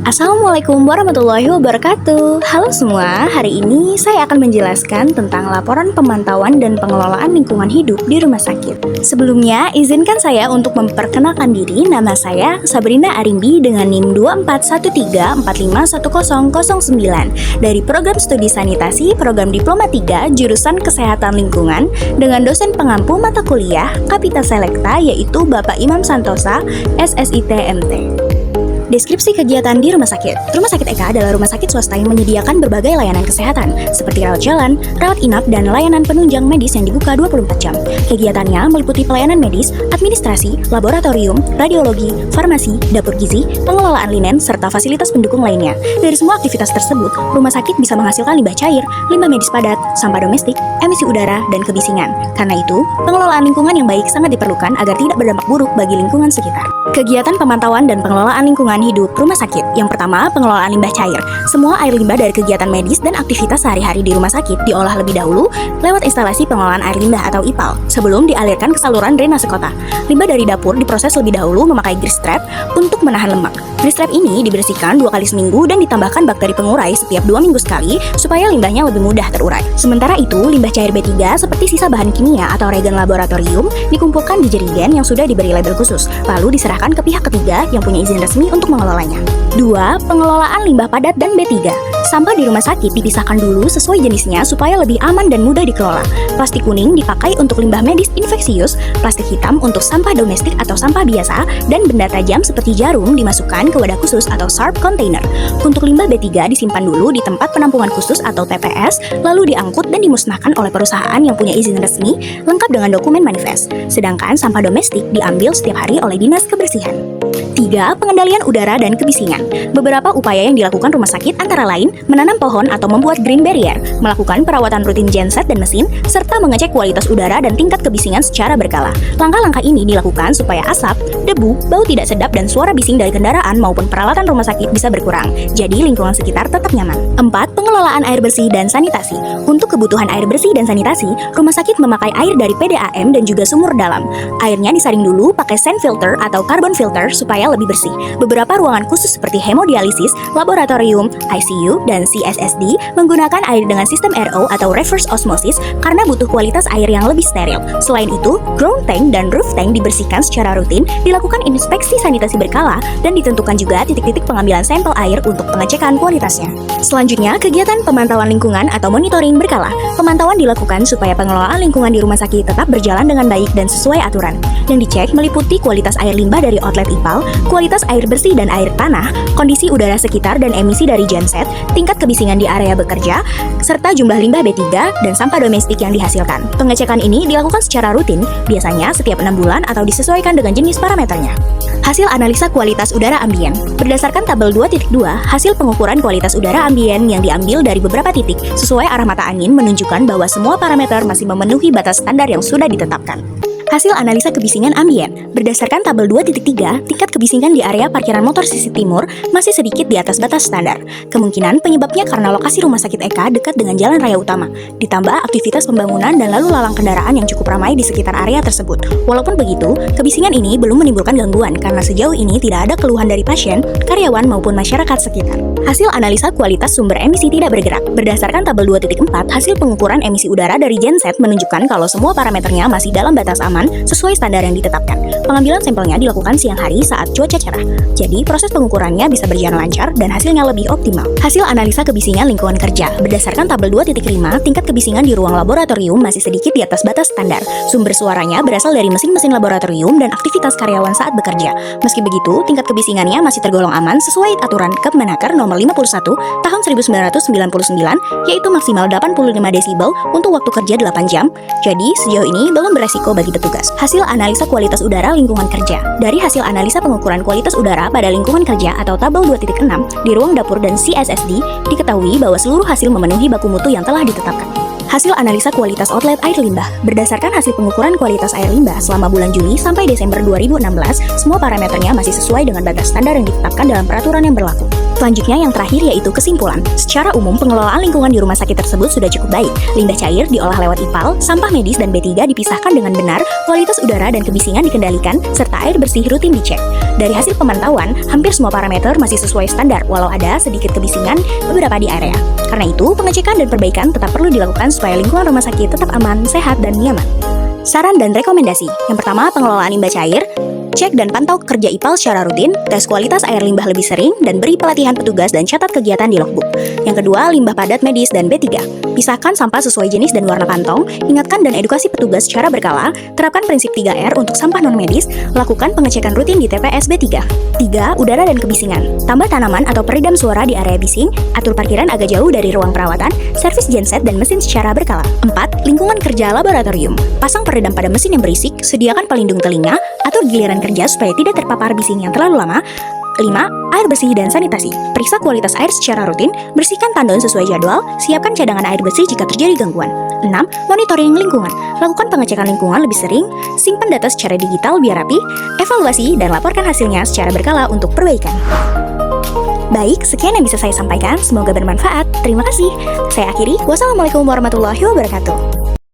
Assalamualaikum warahmatullahi wabarakatuh. Halo semua, hari ini saya akan menjelaskan tentang laporan pemantauan dan pengelolaan lingkungan hidup di rumah sakit. Sebelumnya, izinkan saya untuk memperkenalkan diri. Nama saya Sabrina Arimbi dengan NIM 2413451009 dari Program Studi Sanitasi Program Diploma 3 Jurusan Kesehatan Lingkungan dengan dosen pengampu mata kuliah Kapita Selekta yaitu Bapak Imam Santosa, SSIT MT. Deskripsi kegiatan di rumah sakit. Rumah sakit Eka adalah rumah sakit swasta yang menyediakan berbagai layanan kesehatan, seperti rawat jalan, rawat inap, dan layanan penunjang medis yang dibuka 24 jam. Kegiatannya meliputi pelayanan medis, administrasi, laboratorium, radiologi, farmasi, dapur gizi, pengelolaan linen, serta fasilitas pendukung lainnya. Dari semua aktivitas tersebut, rumah sakit bisa menghasilkan limbah cair, limbah medis padat, sampah domestik, emisi udara, dan kebisingan. Karena itu, pengelolaan lingkungan yang baik sangat diperlukan agar tidak berdampak buruk bagi lingkungan sekitar. Kegiatan pemantauan dan pengelolaan lingkungan hidup rumah sakit. Yang pertama, pengelolaan limbah cair. Semua air limbah dari kegiatan medis dan aktivitas sehari-hari di rumah sakit diolah lebih dahulu lewat instalasi pengelolaan air limbah atau IPAL sebelum dialirkan ke saluran drainase kota. Limbah dari dapur diproses lebih dahulu memakai grease trap untuk menahan lemak. Grease trap ini dibersihkan 2 kali seminggu dan ditambahkan bakteri pengurai setiap 2 minggu sekali supaya limbahnya lebih mudah terurai. Sementara itu, limbah cair B3 seperti sisa bahan kimia atau reagen laboratorium dikumpulkan di jerigen yang sudah diberi label khusus, lalu diserahkan ke pihak ketiga yang punya izin resmi untuk mengelolanya. 2. Pengelolaan limbah padat dan B3. Sampah di rumah sakit dipisahkan dulu sesuai jenisnya supaya lebih aman dan mudah dikelola. Plastik kuning dipakai untuk limbah medis infeksius, plastik hitam untuk sampah domestik atau sampah biasa, dan benda tajam seperti jarum dimasukkan ke wadah khusus atau sharp container. Untuk limbah B3 disimpan dulu di tempat penampungan khusus atau TPS, lalu diangkut dan dimusnahkan oleh perusahaan yang punya izin resmi lengkap dengan dokumen manifest. Sedangkan sampah domestik diambil setiap hari oleh Dinas Kebersihan. 3. Pengendalian udara dan kebisingan. Beberapa upaya yang dilakukan rumah sakit antara lain menanam pohon atau membuat green barrier, melakukan perawatan rutin genset dan mesin, serta mengecek kualitas udara dan tingkat kebisingan secara berkala. Langkah-langkah ini dilakukan supaya asap, debu, bau tidak sedap, dan suara bising dari kendaraan maupun peralatan rumah sakit bisa berkurang, jadi lingkungan sekitar tetap nyaman. 4. Pengelolaan air bersih dan sanitasi. Untuk kebutuhan air bersih dan sanitasi, rumah sakit memakai air dari PDAM dan juga sumur dalam. Airnya disaring dulu pakai sand filter atau carbon filter supaya lebih bersih. Beberapa ruangan khusus seperti hemodialisis, laboratorium, ICU, dan CSSD menggunakan air dengan sistem RO atau reverse osmosis karena butuh kualitas air yang lebih steril. Selain itu, ground tank dan roof tank dibersihkan secara rutin, dilakukan inspeksi sanitasi berkala, dan ditentukan juga titik-titik pengambilan sampel air untuk pengecekan kualitasnya. Selanjutnya, kegiatan pemantauan lingkungan atau monitoring berkala. Pemantauan dilakukan supaya pengelolaan lingkungan di rumah sakit tetap berjalan dengan baik dan sesuai aturan. Yang dicek meliputi kualitas air limbah dari outlet IPAL, kualitas air bersih dan air tanah, kondisi udara sekitar dan emisi dari genset, tingkat kebisingan di area bekerja, serta jumlah limbah B3 dan sampah domestik yang dihasilkan. Pengecekan ini dilakukan secara rutin, biasanya setiap 6 bulan atau disesuaikan dengan jenis parameternya. Hasil analisa kualitas udara ambien. Berdasarkan tabel 2.2, hasil pengukuran kualitas udara ambien yang diambil dari beberapa titik sesuai arah mata angin menunjukkan bahwa semua parameter masih memenuhi batas standar yang sudah ditetapkan. Hasil analisa kebisingan ambien. Berdasarkan tabel 2.3, tingkat kebisingan di area parkiran motor sisi timur masih sedikit di atas batas standar. Kemungkinan penyebabnya karena lokasi rumah sakit Eka dekat dengan jalan raya utama, ditambah aktivitas pembangunan dan lalu lalang kendaraan yang cukup ramai di sekitar area tersebut. Walaupun begitu, kebisingan ini belum menimbulkan gangguan karena sejauh ini tidak ada keluhan dari pasien, karyawan maupun masyarakat sekitar. Hasil analisa kualitas sumber emisi tidak bergerak. Berdasarkan tabel 2.4, hasil pengukuran emisi udara dari genset menunjukkan kalau semua parameternya masih dalam batas aman sesuai standar yang ditetapkan. Pengambilan sampelnya dilakukan siang hari saat cuaca cerah. Jadi, proses pengukurannya bisa berjalan lancar dan hasilnya lebih optimal. Hasil analisa kebisingan lingkungan kerja. Berdasarkan tabel 2.5, tingkat kebisingan di ruang laboratorium masih sedikit di atas batas standar. Sumber suaranya berasal dari mesin-mesin laboratorium dan aktivitas karyawan saat bekerja. Meski begitu, tingkat kebisingannya masih tergolong aman sesuai aturan Kepmenaker nomor 51 tahun 1999, yaitu maksimal 85 desibel untuk waktu kerja 8 jam. Jadi, sejauh ini belum beresiko bagi petugas. Hasil analisa kualitas udara lingkungan kerja. Dari hasil analisa pengukuran kualitas udara pada lingkungan kerja atau tabel 2.6 di ruang dapur dan CSSD, diketahui bahwa seluruh hasil memenuhi baku mutu yang telah ditetapkan. Hasil analisa kualitas outlet air limbah. Berdasarkan hasil pengukuran kualitas air limbah selama bulan Juli sampai Desember 2016, semua parameternya masih sesuai dengan batas standar yang ditetapkan dalam peraturan yang berlaku. Selanjutnya yang terakhir yaitu kesimpulan. Secara umum, pengelolaan lingkungan di rumah sakit tersebut sudah cukup baik. Limbah cair diolah lewat IPAL, sampah medis dan B3 dipisahkan dengan benar, kualitas udara dan kebisingan dikendalikan, serta air bersih rutin dicek. Dari hasil pemantauan, hampir semua parameter masih sesuai standar, walau ada sedikit kebisingan beberapa di area. Karena itu, pengecekan dan perbaikan tetap perlu dilakukan supaya lingkungan rumah sakit tetap aman, sehat, dan nyaman. Saran dan rekomendasi. Yang pertama, pengelolaan limbah cair. Cek dan pantau kerja IPAL secara rutin, tes kualitas air limbah lebih sering, dan beri pelatihan petugas dan catat kegiatan di logbook. Yang kedua, limbah padat medis dan B3. Pisahkan sampah sesuai jenis dan warna kantong, ingatkan dan edukasi petugas secara berkala, terapkan prinsip 3R untuk sampah non-medis, lakukan pengecekan rutin di TPS B3. 3. Udara dan kebisingan. Tambah tanaman atau peredam suara di area bising, atur parkiran agak jauh dari ruang perawatan, servis genset dan mesin secara berkala. 4. Lingkungan kerja laboratorium. Pasang peredam pada mesin yang berisik, sediakan pelindung telinga, atur giliran kerja supaya tidak terpapar bising yang terlalu lama. 5. Air bersih dan sanitasi. Periksa kualitas air secara rutin, bersihkan tandon sesuai jadwal, siapkan cadangan air bersih jika terjadi gangguan. 6. Monitoring lingkungan. Lakukan pengecekan lingkungan lebih sering, simpan data secara digital biar rapi, evaluasi dan laporkan hasilnya secara berkala untuk perbaikan. Baik, sekian yang bisa saya sampaikan, semoga bermanfaat. Terima kasih. Saya akhiri, wassalamualaikum warahmatullahi wabarakatuh.